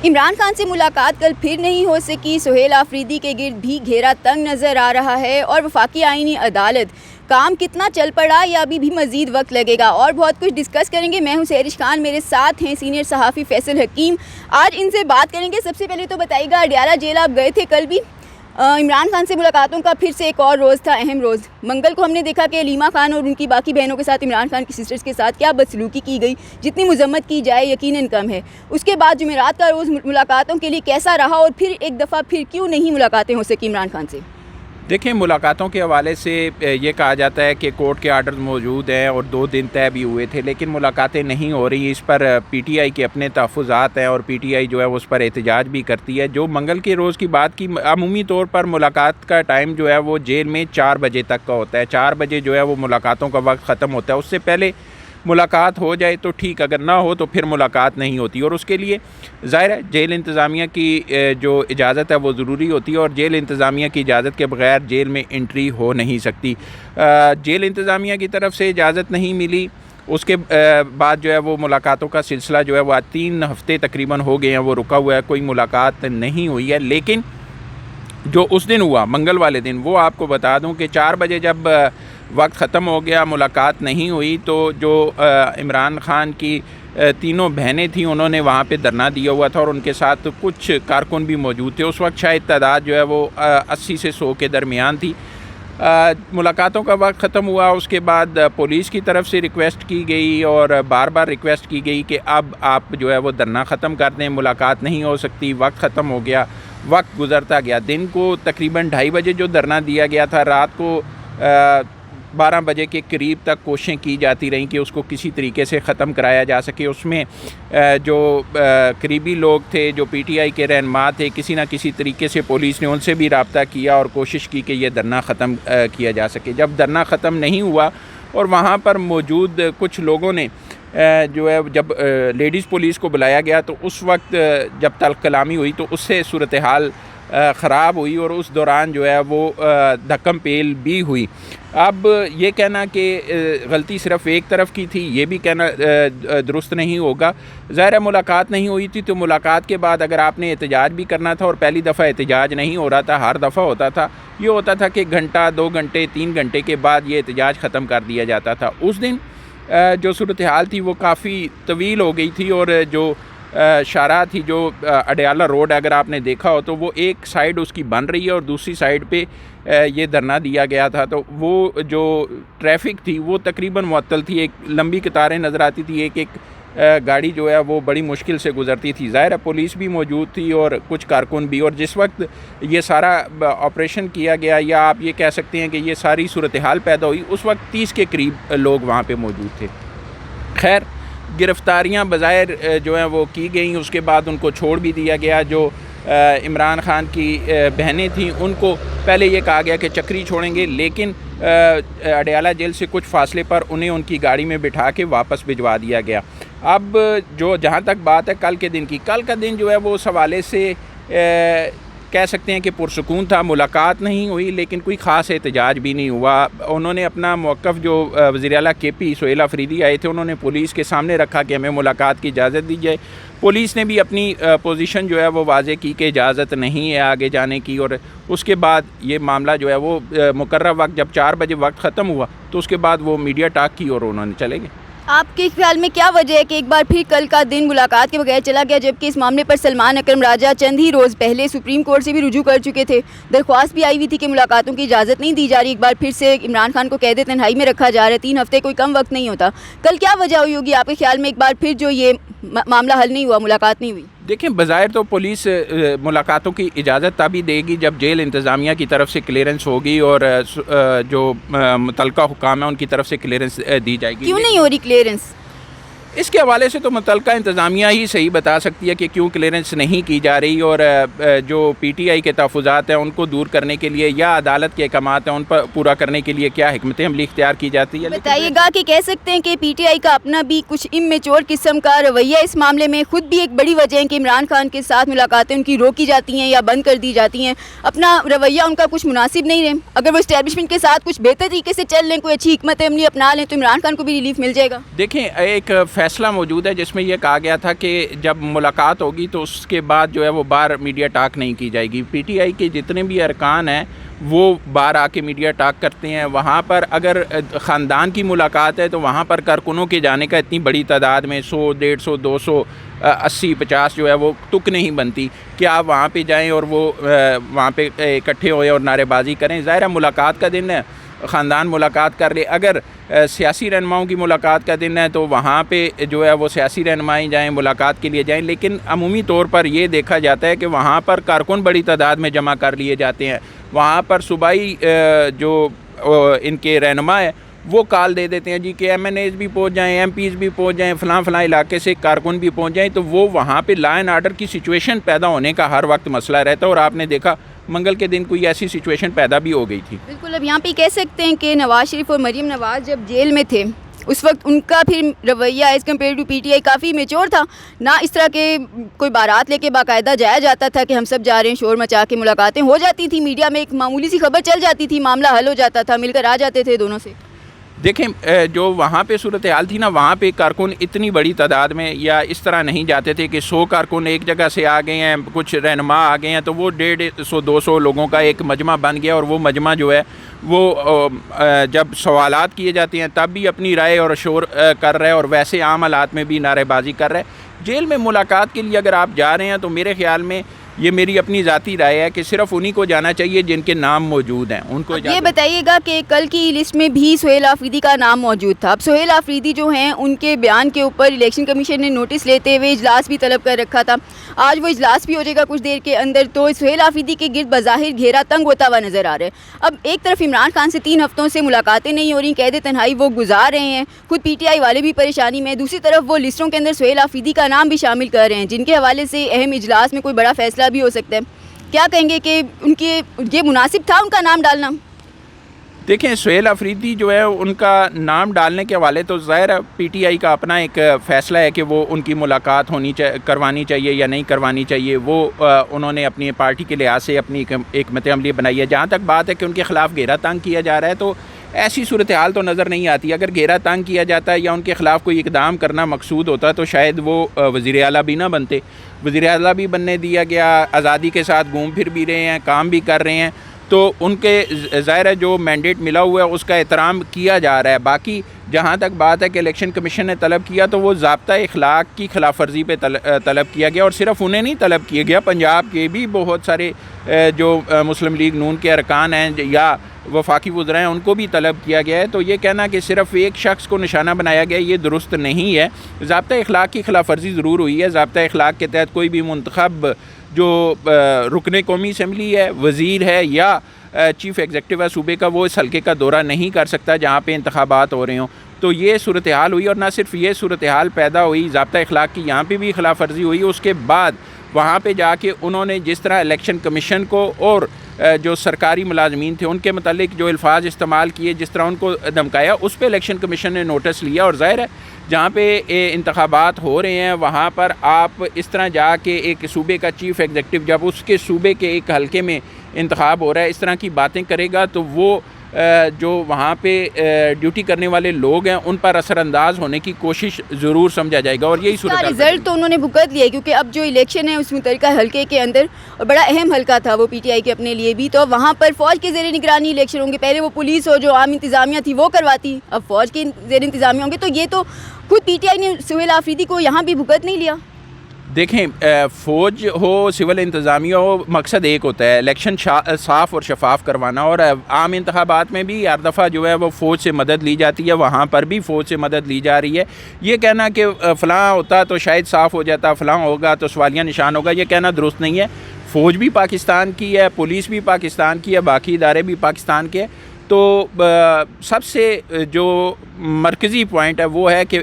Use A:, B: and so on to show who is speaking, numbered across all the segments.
A: इमरान खान से मुलाकात कल फिर नहीं हो सकी। सुहेल आफरीदी के गिर्द भी घेरा तंग नज़र आ रहा है और वफाकी आईनी अदालत काम कितना चल पड़ा या अभी भी मज़ीद वक्त लगेगा, और बहुत कुछ डिस्कस करेंगे। मैं हूं सहरिश खान, मेरे साथ हैं सीनियर सहाफ़ी फैसल हकीम। आज इनसे बात करेंगे। सबसे पहले तो बताइएगा, अडयाला जेल आप गए थे कल भी, इमरान खान से मुलाकातों का फिर से एक और रोज़ था, अहम रोज़। मंगल को हमने देखा कि अलीमा खान और उनकी बाकी बहनों के साथ, इमरान खान की सिस्टर्स के साथ क्या बदसलूकी की गई, जितनी मजम्मत की जाए यकीनन कम है। उसके बाद जुमेरात का रोज़ मुलाकातों के लिए कैसा रहा, और फिर एक दफ़ा फिर क्यों नहीं मुलाकातें हो सकी इमरान खान से?
B: देखिए, मुलाकातों के हवाले से ये कहा जाता है कि कोर्ट के आर्डर मौजूद हैं और 2 दिन तय भी हुए थे, लेकिन मुलाकातें नहीं हो रही। इस पर पीटीआई के अपने तहफ़्फ़ुज़ात हैं और पीटीआई जो है उस पर एहतजाज भी करती है। जो मंगल के रोज़ की बात की, अमूमी तौर पर मुलाकात का टाइम जो है वो जेल में 4 बजे तक का होता है। 4 बजे जो है वो मुलाकातों का वक्त ख़त्म होता है। उससे पहले मुलाकात हो जाए तो ठीक, अगर ना हो तो फिर मुलाकात नहीं होती। और उसके लिए ज़ाहिर है जेल इंतज़ामिया की जो इजाज़त है वो ज़रूरी होती है, और जेल इंतज़ामिया की इजाज़त के बगैर जेल में एंट्री हो नहीं सकती। जेल इंतज़ामिया की तरफ से इजाज़त नहीं मिली। उसके बाद जो है वो मुलाकातों का सिलसिला जो है वो आज 3 हफ़्ते तकरीबन हो गए हैं, वो रुका हुआ है, कोई मुलाकात नहीं हुई है। लेकिन जो उस दिन हुआ, मंगल वाले दिन, वो आपको बता दूं कि 4 बजे जब वक्त ख़त्म हो गया, मुलाकात नहीं हुई, तो जो इमरान खान की तीनों बहनें थीं, उन्होंने वहाँ पे धरना दिया हुआ था और उनके साथ कुछ कारकुन भी मौजूद थे। उस वक्त शायद तादाद जो है वो 80 से 100 के दरमियान थी। मुलाकातों का वक्त ख़त्म हुआ, उसके बाद पुलिस की तरफ से रिक्वेस्ट की गई और बार बार रिक्वेस्ट की गई कि अब आप जो है वो धरना ख़त्म कर दें, मुलाकात नहीं हो सकती। वक्त ख़त्म हो गया, वक्त गुज़रता गया। दिन को तकरीबन 2:30 बजे जो धरना दिया गया था, रात को 12 बजे के करीब तक कोशिशें की जाती रहीं कि उसको किसी तरीके से ख़त्म कराया जा सके। उसमें जो करीबी लोग थे, जो पीटीआई के रहनुमा थे, किसी न किसी तरीके से पुलिस ने उनसे भी रब्ता किया और कोशिश की कि यह धरना ख़त्म किया जा सके। जब धरना ख़त्म नहीं हुआ और वहाँ पर मौजूद कुछ लोगों ने जो है, जब लेडीज़ पुलिस को बुलाया गया तो उस वक्त जब तल्ख़ कलामी हुई तो उससे सूरत हाल ख़राब हुई और उस दौरान जो है वो धक्कम पेल भी हुई। अब ये कहना कि गलती सिर्फ़ एक तरफ की थी, ये भी कहना दुरुस्त नहीं होगा। ज़ाहिर है मुलाकात नहीं हुई थी, तो मुलाकात के बाद अगर आपने एहतजाज भी करना था, और पहली दफ़ा एहतजाज नहीं हो रहा था, हर दफ़ा होता था, ये होता था कि घंटा, 2 घंटे, 3 घंटे के बाद ये एहतजाज ख़त्म कर दिया जाता था। उस दिन जो सूरत हाल थी वो काफ़ी तवील हो गई थी, और जो शाहराह थी, जो अडयाला रोड अगर आपने देखा हो तो वो एक साइड उसकी बन रही है और दूसरी साइड पे ये धरना दिया गया था। तो वो जो ट्रैफिक थी वो तकरीबन मुअत्तल थी, एक लंबी कतारें नज़र आती थी, एक गाड़ी जो है वो बड़ी मुश्किल से गुज़रती थी। ज़ाहिर है पुलिस भी मौजूद थी और कुछ कारकुन भी। और जिस वक्त ये सारा ऑपरेशन किया गया, या आप ये कह सकते हैं कि ये सारी सूरत हाल पैदा हुई, उस वक्त 30 के करीब लोग वहाँ पे मौजूद थे। खैर, गिरफ़्तारियाँ बज़ाहिर जो हैं वो की गई, उसके बाद उनको छोड़ भी दिया गया। जो इमरान खान की बहनें थीं, उनको पहले ये कहा गया कि चक्री छोड़ेंगे, लेकिन अडयाला जेल से कुछ फासले पर उन्हें उनकी गाड़ी में बिठा के वापस भिजवा दिया गया। अब जो जहाँ तक बात है कल के दिन की, कल का दिन जो है वो उस हवाले से कह सकते हैं कि पुरसुकून था। मुलाकात नहीं हुई, लेकिन कोई ख़ास एहतजाज भी नहीं हुआ। उन्होंने अपना मौक़िफ़, जो वज़ीर आला KP सुहेल आफरीदी आए थे, उन्होंने पुलिस के सामने रखा कि हमें मुलाकात की इजाज़त दी जाए। पुलिस ने भी अपनी पोजीशन जो है वो वाज़े की कि इजाज़त नहीं है आगे जाने की। और उसके बाद ये मामला जो है वो मुकर्रर वक्त जब 4 बजे वक्त ख़त्म हुआ तो उसके बाद वो मीडिया टॉक की और उन्होंने चले गए।
A: आपके ख्याल में क्या वजह है कि एक बार फिर कल का दिन मुलाकात के बगैर चला गया, जबकि इस मामले पर सलमान अकरम राजा चंद ही रोज़ पहले सुप्रीम कोर्ट से भी रुजू कर चुके थे, दरख्वास्त भी आई हुई थी कि मुलाकातों की इजाज़त नहीं दी जा रही। एक बार फिर से इमरान खान को कैद तन्हाई में रखा जा रहा है, 3 हफ्ते कोई कम वक्त नहीं होता। कल क्या वजह हुई होगी आपके ख्याल में, एक बार फिर जो ये मामला हल नहीं हुआ, मुलाकात नहीं हुई?
B: देखें, बज़ाहिर तो पुलिस मुलाकातों की इजाज़त तभी देगी जब जेल इंतज़ामिया की तरफ से क्लियरेंस होगी और जो मुतल्लिका हुक्काम है उनकी तरफ से क्लियरेंस दी जाएगी।
A: क्यों नहीं हो रही क्लियरेंस?
B: इसके हवाले से तो मुतल्लिका इंतज़ामिया ही सही बता सकती है कि क्यों क्लियरेंस नहीं की जा रही, और जो पीटीआई के तहफ़्फ़ुज़ात हैं उनको दूर करने के लिए या अदालत के अहकामात हैं उन पर पूरा करने के लिए क्या हिकमत अमली इख्तियार की जाती है।
A: बताइएगा कि कह सकते हैं कि पीटीआई का अपना भी कुछ इमेच्योर किस्म का रवैया इस मामले में खुद भी एक बड़ी वजह है कि इमरान खान के साथ मुलाकातें उनकी रोकी जाती हैं या बंद कर दी जाती हैं। अपना रवैया उनका कुछ मुनासिब नहीं रहे। अगर वो इस्टेब्लिशमेंट के साथ कुछ बेहतर तरीके से चल लें, कोई अच्छी हिकमत अमली अपना लें, तो इमरान खान को भी रिलीफ मिल जाएगा।
B: देखें, एक फ़ैसला मौजूद है जिसमें यह कहा गया था कि जब मुलाकात होगी तो उसके बाद जो है वो बाहर मीडिया टॉक नहीं की जाएगी। पीटीआई के जितने भी अरकान हैं वो बाहर आके मीडिया टॉक करते हैं। वहाँ पर अगर ख़ानदान की मुलाकात है तो वहाँ पर कारकुनों के जाने का इतनी बड़ी तादाद में 100, 150, 200, 80, 50 जो है वो तुक नहीं बनती कि आप वहाँ पे जाएं और वो वहाँ पे इकट्ठे होएं और नारेबाजी करें। ज़ाहिर है मुलाकात का दिन है, ख़ानदान मुलाकात कर ले। अगर सियासी रहनुमाओं की मुलाकात का दिन है तो वहाँ पे जो है वो सियासी रहनुमाई जाएँ, मुलाकात के लिए जाएँ। लेकिन अमूमी तौर पर ये देखा जाता है कि वहाँ पर कारकुन बड़ी तादाद में जमा कर लिए जाते हैं। वहाँ पर सूबाई जो इनके रहनुमा है वो कॉल दे देते हैं जी कि MNAs भी पहुँच जाएँ, MPs भी पहुँच जाएँ, फ़लाँ इलाके से कारकुन भी पहुँच जाएँ। तो वो वहाँ पे लॉ एंड आर्डर की सिचुएशन पैदा होने का हर वक्त मसला रहता है और आपने देखा मंगल के दिन कोई ऐसी सिचुएशन पैदा भी हो गई थी।
A: बिल्कुल, अब यहाँ पे कह सकते हैं कि नवाज़ शरीफ और मरीम नवाज़ जब जेल में थे उस वक्त उनका फिर रवैया एज़ कम्पेयर टू पीटीआई काफ़ी मेच्योर था ना। इस तरह के कोई बारात लेके बाकायदा जाया जाता था कि हम सब जा रहे हैं, शोर मचा के मुलाकातें हो जाती थी, मीडिया में एक मामूली सी खबर चल जाती थी, मामला हल हो जाता था, मिलकर आ जाते थे दोनों से।
B: देखें जो वहाँ पे सूरत हाल थी ना, वहाँ पे कारकुन इतनी बड़ी तादाद में या इस तरह नहीं जाते थे कि 100 कारकुन एक जगह से आ गए हैं, कुछ रहनुमा आ गए हैं तो वो 150, 200 लोगों का एक मजमा बन गया। और वो मजमा जो है वो जब सवालात किए जाते हैं तब भी अपनी राय और शोर कर रहे हैं और वैसे आम हालात में भी नारेबाजी कर रहे हैं। जेल में मुलाकात के लिए अगर आप जा रहे हैं तो मेरे ख़्याल में ये मेरी अपनी ज़ाती राय है कि सिर्फ उन्हीं को जाना चाहिए जिनके नाम मौजूद हैं, उनको।
A: ये बताइएगा कि कल की लिस्ट में भी सुहेल आफरीदी का नाम मौजूद था। अब सुहेल आफरीदी जो हैं उनके बयान के ऊपर इलेक्शन कमीशन ने नोटिस लेते हुए इजलास भी तलब कर रखा था। आज वो इजलास भी हो जाएगा कुछ देर के अंदर। तो सुहेल आफरीदी के गिर्द बज़ाहिर घेरा तंग होता हुआ नज़र आ रहा है। अब एक तरफ इमरान खान से 3 हफ्तों से मुलाकातें नहीं हो रही, कैद तन्हाई वो गुजार रहे हैं, खुद पीटीआई वाले भी परेशानी में। दूसरी तरफ वो लिस्टों के अंदर सुहेल आफरीदी का नाम भी शामिल कर रहे हैं जिनके हवाले से अहम इजलास में कोई बड़ा फैसला भी हो सकता है। क्या कहेंगे कि उनके ये मुनासिब था उनका नाम डालना?
B: देखें सुहेल आफरीदी जो है उनका नाम डालने के हवाले तो ज़ाहिर है पीटीआई का अपना एक फ़ैसला है कि वो उनकी मुलाकात करवानी चाहिए या नहीं करवानी चाहिए। वो उन्होंने अपनी पार्टी के लिहाज से अपनी एक हिकमत अमली बनाई है। जहाँ तक बात है कि उनके ख़िलाफ़ घेरा तंग किया जा रहा है तो ऐसी सूरत हाल तो नज़र नहीं आती। अगर घेरा तंग किया जाता है या उनके ख़िलाफ़ कोई इक़दाम करना मकसूद होता तो शायद वो वज़ीर आला भी ना बनते। वज़ीर आला भी बनने दिया गया, आज़ादी के साथ घूम फिर भी रहे हैं, काम भी कर रहे हैं, तो उनके ज़ाहिर है जो मैंडेट मिला हुआ है उसका एहतराम किया जा रहा है। बाकी जहाँ तक बात है कि इलेक्शन कमीशन ने तलब किया तो वो ज़ाब्ता इखलाक की खिलाफ वर्जी पे तलब किया गया और सिर्फ उन्हें नहीं तलब किया गया, पंजाब के भी बहुत सारे जो मुस्लिम लीग नून के अरकान हैं या वफाकी वज़रा हैं उनको भी तलब किया गया है। तो ये कहना कि सिर्फ एक शख्स को निशाना बनाया गया ये दुरुस्त नहीं है। ज़ाब्ता इखलाक की खिलाफ वर्जी ज़रूर हुई है। ज़ाब्ता इखलाक के तहत कोई भी मुंतखब जो रुकने कौमी असम्बली है, वज़ीर है या चीफ़ एग्जेक्टिव है सूबे का, वो इस हल्के का दौरा नहीं कर सकता जहाँ पे इंतखाबात हो रहे हों। तो ये सूरत हाल हुई और ना सिर्फ ये सूरत हाल पैदा हुई, ज़ाब्ता इखलाक की यहाँ पे भी खिलाफ वर्जी हुई। उसके बाद वहाँ पे जाके उन्होंने जिस तरह इलेक्शन कमीशन को और जो सरकारी मुलाजमीन थे उनके मतलब जो अल्फाज इस्तेमाल किए, जिस तरह उनको धमकाया, उस पर इलेक्शन कमीशन ने नोटिस लिया। और ज़ाहिर है जहाँ पे इंतखाबात हो रहे हैं वहाँ पर आप इस तरह जाके एक सूबे का चीफ़ एग्जेक्टिव जब उसके सूबे के एक हल्के में इंतखाब हो रहा है इस तरह की बातें करेगा तो वो जो वहाँ पे ड्यूटी करने वाले लोग हैं उन पर असरअंदाज होने की कोशिश ज़रूर समझा जाएगा। और यही सूरत
A: रिजल्ट तो उन्होंने भुगत लिया क्योंकि अब जो इलेक्शन है उस मुतल्लिका हल्के के अंदर, और बड़ा अहम हल्का था वो पीटीआई के अपने लिए भी, तो वहाँ पर फ़ौज के ज़ेर निगरानी इलेक्शन होंगे। पहले वो पुलिस हो जो आम इंतज़ामिया थी वो करवाती, अब फ़ौज के ज़ेर इंतज़ामिया होंगे। तो ये तो खुद पीटीआई ने सुहेल आफरीदी को यहाँ भी भुगत नहीं लिया।
B: देखें फ़ौज हो सिविल इंतज़ामिया हो, मकसद एक होता है इलेक्शन साफ़ और शफाफ करवाना। और आम इंतखाबात में भी हर दफ़ा जो है वो फ़ौज से मदद ली जाती है, वहाँ पर भी फ़ौज से मदद ली जा रही है। ये कहना कि फ़लाँ होता तो शायद साफ़ हो जाता, फ़लाँ होगा तो सवालिया निशान होगा, ये कहना दुरुस्त नहीं है। फ़ौज भी पाकिस्तान की है, पुलिस भी पाकिस्तान की है, बाकी इदारे भी पाकिस्तान के। तो सबसे जो मरकज़ी पॉइंट है वो है कि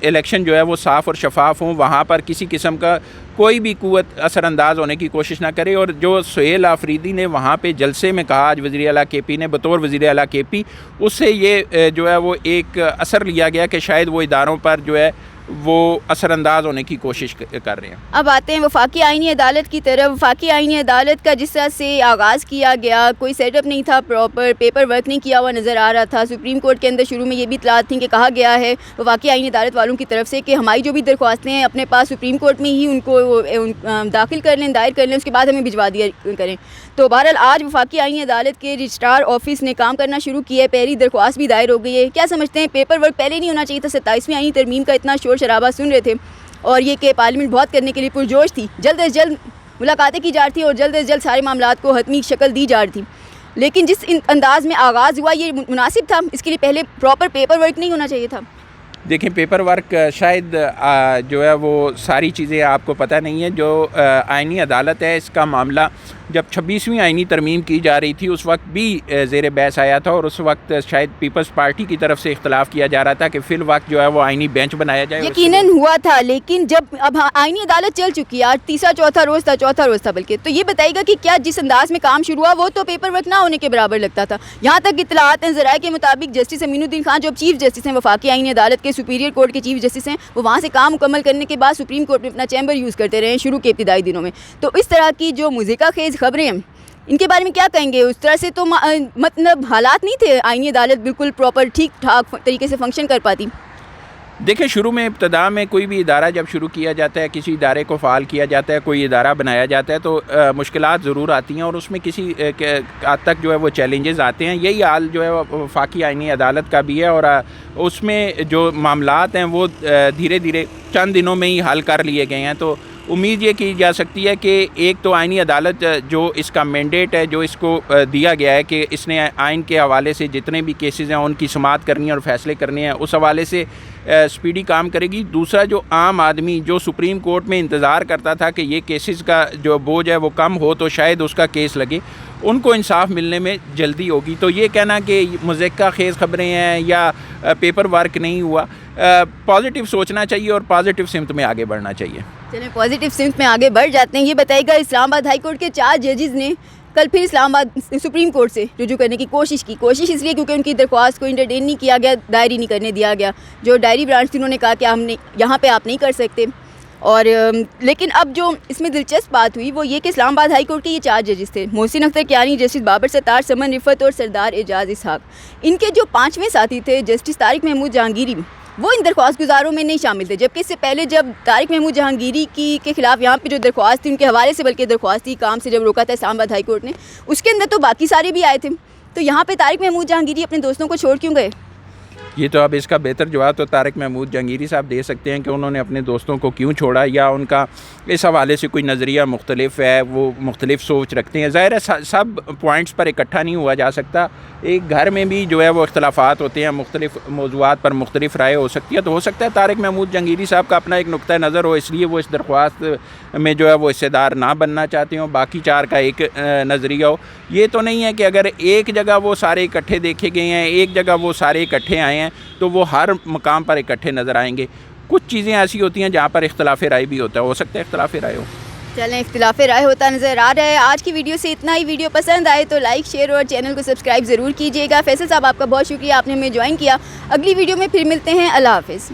B: इलेक्शन जो है वो साफ़ और शफाफ हों, वहाँ पर किसी किस्म का कोई भी क़ुव्वत असरअंदाज होने की कोशिश ना करे। और जो सुहेल आफरीदी ने वहाँ पे जलसे में कहा आज वज़ीर आला केपी ने बतौर वज़ीर आला केपी, उससे ये जो है वो एक असर लिया गया कि शायद वो इदारों पर जो है वो असरअंदाज होने की कोशिश कर रहे हैं।
A: अब आते हैं वफाकी आईनी अदालत की तरफ। वफाकी आईनी अदालत का जिस तरह से आगाज़ किया गया, कोई सेटअप नहीं था, प्रॉपर पेपर वर्क नहीं किया हुआ नज़र आ रहा था। सुप्रीम कोर्ट के अंदर शुरू में ये भी इतलात थी कि कहा गया है वफाकी आईनी अदालत वालों की तरफ से कि हमारी जो भी दरख्वास्तें हैं अपने पास सुप्रीम कोर्ट में ही उनको दाखिल कर लें, दायर कर लें, उसके बाद हमें भिजवा दिया करें। तो बहरहाल आज वफाकी आईनी अदालत के रजिस्ट्रार ऑफिस ने काम करना शुरू किया है, पहली दरख्वास्त भी दायर हो गई है। क्या समझते हैं, पेपर वर्क पहले नहीं होना चाहिए था? 27वीं आईनी तरमीम का इतना शोर शराबा सुन रहे थे और ये कि पार्लियामेंट बहुत करने के लिए पुरजोश थी, जल्द अज जल्द मुलाकातें की जा रही थी और जल्द अज जल्द सारे मामलात को हतमी शक्ल दी जा रही थी। लेकिन जिस अंदाज में आगाज़ हुआ ये मुनासिब था? इसके लिए पहले प्रॉपर पेपर वर्क नहीं होना चाहिए था?
B: देखें, पेपर वर्क शायद जो है वो सारी चीज़ें आपको पता नहीं है। जो आईनी अदालत है, इसका मामला जब 26वीं आईनी तरमीम की जा रही थी उस वक्त भी ज़ेर बहस आया था और उस वक्त शायद पीपल्स पार्टी की तरफ से इख्तलाफ किया जा रहा था कि फिल वक्त जो है वो आईनी बेंच बनाया जाए।
A: यकीनन हुआ था, लेकिन जब अब आईनी अदालत चल चुकी है, आज तीसरा चौथा रोज़ था बल्कि, तो ये बताइएगा कि क्या जिस अंदाज में काम शुरू हुआ वो तो पेपर वर्क ना होने के बराबर लगता था। यहाँ तक इतलात हैं ज़राए के मुताबिक जस्टिस अमीनुद्दीन खान जो चीफ जस्टिस हैं वफाकी आईनी अदालत के, सुपीरियर कोर्ट के चीफ जस्टिस हैं, वो वहाँ से काम मुकम्मल करने के बाद सुप्रीम कोर्ट में अपना चैम्बर यूज़ करते रहे शुरू के इब्तिदाई दिनों में। तो इस तरह की जो मुज़िका खेज़ खबरें हैं, इनके बारे में क्या कहेंगे? उस तरह से तो मतलब हालात नहीं थे, आईनी अदालत बिल्कुल प्रॉपर ठीक ठाक तरीके से फंक्शन कर पाती।
B: देखिए, शुरू में इब्तदा में कोई भी इदारा जब शुरू किया जाता है, किसी इदारे को फ़ाल किया जाता है, कोई इदारा बनाया जाता है, तो मुश्किलात ज़रूर आती हैं और उसमें किसी हद तक जो है वो चैलेंजेस आते हैं। यही हाल जो है वफाकी आईनी अदालत का भी है और उसमें जो मामलात हैं वो धीरे धीरे चंद दिनों में ही हल कर लिए गए हैं। तो उम्मीद ये की जा सकती है कि एक तो आईनी अदालत जो इसका मैंडेट है, जो इसको दिया गया है कि इसने आइन के हवाले से जितने भी केसेस हैं उनकी समाअत करनी है और फैसले करने हैं, उस हवाले से स्पीडी काम करेगी। दूसरा, जो आम आदमी जो सुप्रीम कोर्ट में इंतज़ार करता था कि ये केसेस का जो बोझ है वो कम हो तो शायद उसका केस लगे, उनको इंसाफ मिलने में जल्दी होगी। तो ये कहना कि मुज़क्का खेज़ खबरें हैं या पेपर वर्क नहीं हुआ, पॉजिटिव सोचना चाहिए और पॉजिटिव सिमत में आगे बढ़ना चाहिए।
A: चलें, पॉजिटिव सिमत में आगे बढ़ जाते हैं। ये बताइएगा, इस्लामाबाद हाई कोर्ट के 4 जजेस ने कल फिर इस्लामाबाद सुप्रीम कोर्ट से रुजू करने की कोशिश इसलिए क्योंकि उनकी दरख्वास्त को इंटरटेन नहीं किया गया, दायरी नहीं करने दिया गया। जो डायरी ब्रांच थी उन्होंने कहा कि हमने यहाँ पे आप नहीं कर सकते। और लेकिन अब जो इसमें दिलचस्प बात हुई वो ये कि इस्लामाबाद हाई कोर्ट के ये 4 जजेस थे, मोहसिन अख्तर कियानी, जस्टिस बाबर सत्तार, समन रिफत और सरदार एजाज इसहाक। इनके जो 5वें साथी थे जस्टिस तारिक महमूद जहांगीरी, वो इन दरख्वास्त गुजारों में नहीं शामिल थे। जबकि इससे पहले जब तारिक महमूद जहांगीरी के खिलाफ यहाँ पे जो दरख्वास्त थी उनके हवाले से, बल्कि दरख्वास्त थी काम से जब रोका था इस्लामाबाद हाई कोर्ट ने, उसके अंदर तो बाकी सारे भी आए थे। तो यहाँ पे तारिक महमूद जहांगीरी अपने दोस्तों को छोड़ क्यों गए?
B: ये तो अब इसका बेहतर जवाब तो तारिक महमूद जहांगीरी साहब दे सकते हैं कि उन्होंने अपने दोस्तों को क्यों छोड़ा, या उनका इस हवाले से कोई नज़रिया मुख्तलिफ है, वो मुख्तलिफ सोच रखते हैं। ज़ाहिर है सब पॉइंट्स पर इकट्ठा नहीं हुआ जा सकता, एक घर में भी जो है वो इख्तलाफात होते हैं, मुख्तलिफ मौज़ूआत पर मुख्तलिफ राय हो सकती है। तो हो सकता है तारिक महमूद जहांगीरी साहब का अपना एक नुक्ता नज़र हो, इसलिए वो इस दरख्वास्त में जो है वो हिस्सेदार ना बनना चाहते हों, बाकी 4 का एक नज़रिया हो। ये तो नहीं है कि अगर एक जगह वो सारे इकट्ठे देखे गए हैं, एक जगह वो सारे इकट्ठे आए हैं, तो वो हर मकाम पर इकट्ठे नज़र आएंगे। कुछ चीज़ें ऐसी होती हैं जहाँ पर इख्तलाफ राय भी होता है, हो सकता है इख्तलाफ राय हो।
A: चलें, इख्तिलाफ राय होता नज़र आ रहा है। आज की वीडियो से इतना ही। वीडियो पसंद आए तो लाइक, शेयर और चैनल को सब्सक्राइब ज़रूर कीजिएगा। फैसल साहब, आपका बहुत शुक्रिया, आपने हमें ज्वाइन किया। अगली वीडियो में फिर मिलते हैं। अल्लाह हाफ़िज़।